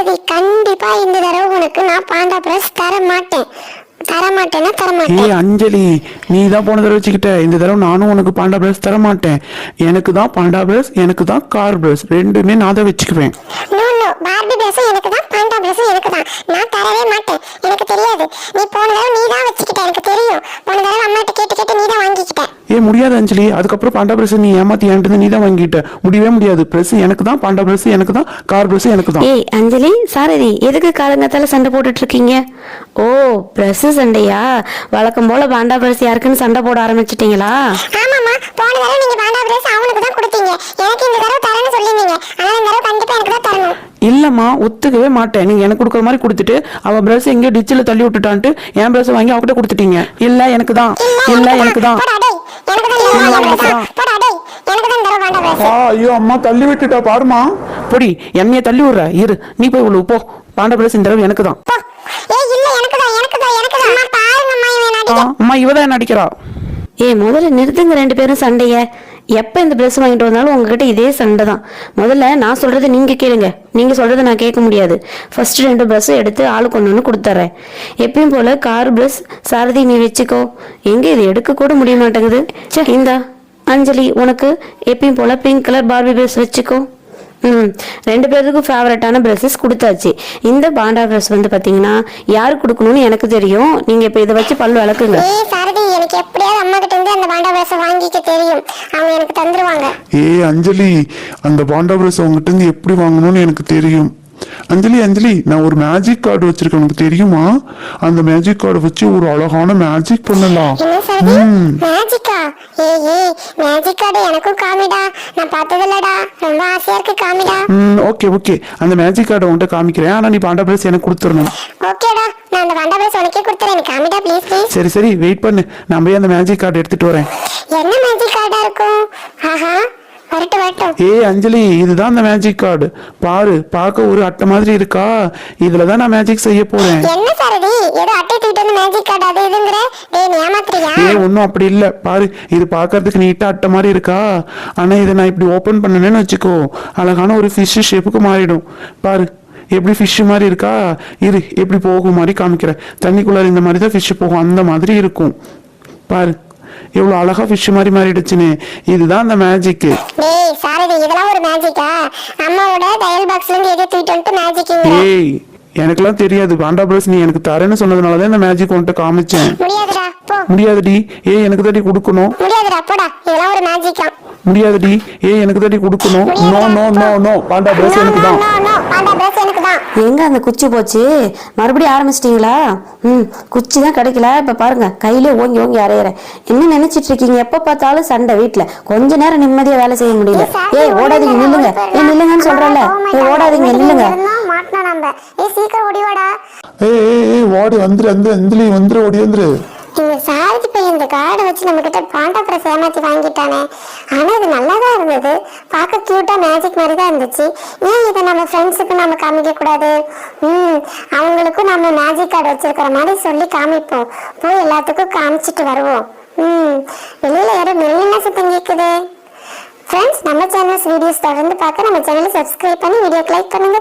சாரதி, கண்டிப்பா இந்த தடவை உனக்கு நான் பாண்டா பிரஸ் தர மாட்டேன். ஏய் அஞ்சலி, நீ தான் போன தடவை வச்சுக்கிட்ட. இந்த தடவை நானும் உனக்கு பாண்டா பிரஸ் தர மாட்டேன். எனக்கு தான் பாண்டா பிரஸ், எனக்கு தான் கார் பிரஸ், ரெண்டுமே நான் தான் வச்சுக்குவேன். பார்பி பிரஸ் எனக்கு தான், பாண்டா பிரஸ் எனக்கு தான். நான் தரவே மாட்டேன். எனக்கு தெரியாது. நீ போன தடவை நீ தான் வச்சுக்கிட்ட, எனக்கு தெரியும். போன தடவை அம்மாட்ட கேட்டு நீ தான் வாங்கிக்கிட்ட. முடியாது அஞ்சலி, அதுக்கப்புறம் பாண்டா பிரஸ் நீ ஏமாத்தி என்கிட்ட நீ தான் வாங்கிட்ட. முடியவே முடியாது. பிரஸ் எனக்கு தான், பாண்டா பிரஸ் எனக்கு தான், கார் பிரஸ் எனக்கு தான். ஏய் அஞ்சலி, சாரதி, எதுக்கு காலங்கத்தால சண்டை போட்டுட்டு இருக்கீங்க? ஓ, பிரஸ் சண்டையா? வழக்கம் போல பாண்டா பிரஸ் யாருக்குன்னு சண்டை போட ஆரம்பிச்சிட்டீங்களா? ஆமாமா, போன தடவை நீங்க பாண்டா பிரஸ் அவனுக்கு தான் கொடுத்தீங்க. எனக்கு இந்த தடவை தரேன்னு சொல்லிருந்தீங்க. அதனால இந்த தடவை கண்டிப்பா எனக்கு தான் தரணும். இல்லம்மா, ஒத்துக்கவே மாட்டேன். நீங்க எனக்கு கொடுக்குற மாதிரி கொடுத்துட்டு அவ பிரஸ் எங்கேயோ டிச்சில் தள்ளி விட்டுட்டான்ட்டு என் பிரஸ் வாங்கி அவகிட்ட கொடுத்துட்டீங்க. இல்ல எனக்கு தான், இல்ல எனக்கு தான். ஐயோ அம்மா, தள்ளி விட்டுட்டா பாருமா. பொடி, என்னைய தள்ளி விடுற. இரு, நீ போய் உள்ள போ. பாண்டா பிரஸ் இந்த தடவை எனக்கு தான். அம்மா, இவதான் என்ன அடிக்கிறா. முதல்ல நிறுத்துங்க ரெண்டு பேரும் சண்டைய. எப்ப இந்த பிரஸ் வாங்கிட்டு வந்தாலும் உங்ககிட்ட இதே சண்டை தான். முதல்ல நான் சொல்றதை நீங்க கேளுங்க, நீங்க சொல்றதை நான் கேட்க முடியாது. ஃபர்ஸ்ட் 2 பிரஸ் எடுத்து ஆளுக்கு ஒன்று கொடுத்துறேன். எப்பயும் போல கார் பிரஸ் சாரதி நீ வச்சுக்கோ. எங்க இது எடுக்க கூட முடிய மாட்டேங்குது. இந்தா அஞ்சலி, உனக்கு எப்பயும் போல பிங்க் கலர் பார்பி பிரஸ் வச்சுக்கோ. 2 பேருக்கும் ஃபேவரட்டான பிரஷஸ் கொடுத்தாச்சு. இந்த பாண்டா பிரஷ் வந்து பாத்தீங்கன்னா யாரு கொடுக்கணும்னு எனக்கு தெரியும். நீங்க இப்ப இதை வச்சு பல்லு விளக்குங்க. எனக்கு எப்படியாவது அம்மா கிட்ட இருந்து அந்த பாண்டா பிரஷ் வாங்கிக்க தெரியும். அவங்க எனக்கு தந்துருவாங்க. அஞ்சலி, அந்த பாண்டா பிரஷ் உங்ககிட்ட இருந்து எப்படி வாங்கணும்னு எனக்கு தெரியும். அஞ்சலி, நான் ஒரு மேஜிக் கார்டு வச்சிருக்கேன், உனக்கு தெரியுமா? அந்த மேஜிக் கார்டு வச்சு ஒரு அழகான மேஜிக் பண்ணலாம். மேஜிக்கா? மேஜிக் கார்டு எனக்கும் காமிடா. நான் பார்த்ததில்லடா, ரொம்ப ஆசையா இருக்கு, காமிடா. ஓகே, அந்த மேஜிக் கார்டு உன்கிட்ட காமிக்கிறேன். ஆனா நீ பாண்டா பிரஸ் எனக்கு கொடுத்துடணும். ஓகேடா, நான் அந்த பாண்டா பிரஸ் உனக்கே கொடுத்துறேன். காமிடா ப்ளீஸ். சரி, வெயிட் பண்ணு. நான் போய் அந்த மேஜிக் கார்டு எடுத்துட்டு வரேன். என்ன மேஜிக் கார்டா இருக்கும்? வரட்டும். அஞ்சலி, இதுதான் அந்த மேஜிக் கார்டு. பாரு, பார்க்க ஒரு அட்டை மாதிரி இருக்கா? இதுலதான் நான் மேஜிக் செய்ய போறேன். என்ன சாரதி, ஏதோ அட்டை தூக்கிட்டு வந்து மேஜிக் கார்டு அது இதுங்கற? டேய், நீ ஏமாத்துறியா? ஒண்ணும் அப்படி இல்ல. பாரு, இது பார்க்கிறதுக்கு நீட்டா அட்டை மாதிரி இருக்கா? ஆனா இதை நான் இப்படி ஓபன் பண்ணனேன்னு வச்சுக்கோ, அழகான ஒரு ஃபிஷ் ஷேப்புக்கு மாறிடும். பாரு, எப்படி ஃபிஷ் மாதிரி இருக்கா? இரு, எப்படி போகும் மாதிரி காமிக்கிறேன். தண்ணிக்குள்ளார இந்த மாதிரி தான் ஃபிஷ் போகும், அந்த மாதிரி இருக்கும். பாரு, எவ்வளவு அழகா ஃபிஷ் மாதிரி மாறிடுச்சுன்னு. இதுதான் அந்த மேஜிக். டேய் சாரதி, இதெல்லாம் ஒரு மேஜிக்கா? அம்மாவோட டயல் பாக்ஸ்ல இருந்து எதை தூக்கிட்டு வந்து மேஜிக்கிங்க? ஏய், எனக்கெல்லாம் தெரியாது. பாண்டா பிரஸ் நீ எனக்கு தரேன்னு சொன்னதுனாலதான் இந்த மேஜிக் உன்கிட்ட காமிச்சேன். முடியாதுடா, போ. முடியாதுடி. எனக்கு தாடி கொடுக்கணும். முடியாதுடா, போடா. இதெல்லாம் ஒரு மேஜிக்கா? முடியாதுடி. எனக்கு தாடி கொடுக்கணும். நோ, பாண்டா பிரஸ் எனக்கு தான். பாண்டா பிரஸ் எனக்கு தான். எங்க அந்த குச்சி போச்சு? மறுபடியும் ஆரம்பிச்சிட்டீங்களா? குச்சி தான் கிடைக்கல. இப்ப பாருங்க, கையிலே ஓங்கி அரையற. என்ன நினைச்சிட்டு இருக்கீங்க? எப்ப பார்த்தாலும் சண்டை வீட்டுல. கொஞ்ச நேரம் நிம்மதியா வேலை செய்ய முடியல. ஓடாதீங்க, நில்லுங்க. நில்லுங்கன்னு சொல்றல. ஓடாதீங்க, நில்லுங்க. மாட்டனா நம்ம. சீக்கிரம் ஓடி வாடா. வாடி, வந்துரு, ஓடி வந்துரு. இந்த சாரதி பையன் இந்த கார்டை வச்சு நம்ம கிட்ட பாண்டா பிரஸ் ஏமாத்தி வாங்கிட்டானே. ஆனா இது நல்லாதான் இருந்தது, பார்க்க கியூட்டா மேஜிக் மாதிரி தான் இருந்துச்சு. ஏன் இதை நம்ம ஃப்ரெண்ட்ஸுக்கு நம்ம காமிக்க கூடாது? அவங்களுக்கும் நம்ம மேஜிக் கார்டு வச்சிருக்கிற மாதிரி சொல்லி காமிப்போம். போய் எல்லாத்துக்கும் காமிச்சிட்டு வருவோம். வெளியில யாரோ மெல்லின சத்தம் கேக்குது. ஃப்ரெண்ட்ஸ், நம்ம சேனல்ஸ் வீடியோஸ் தொடர்ந்து பார்க்க நம்ம சேனலை சப்ஸ்கிரைப் பண்ணி வீடியோக்கு லைக் பண்ணுங்க.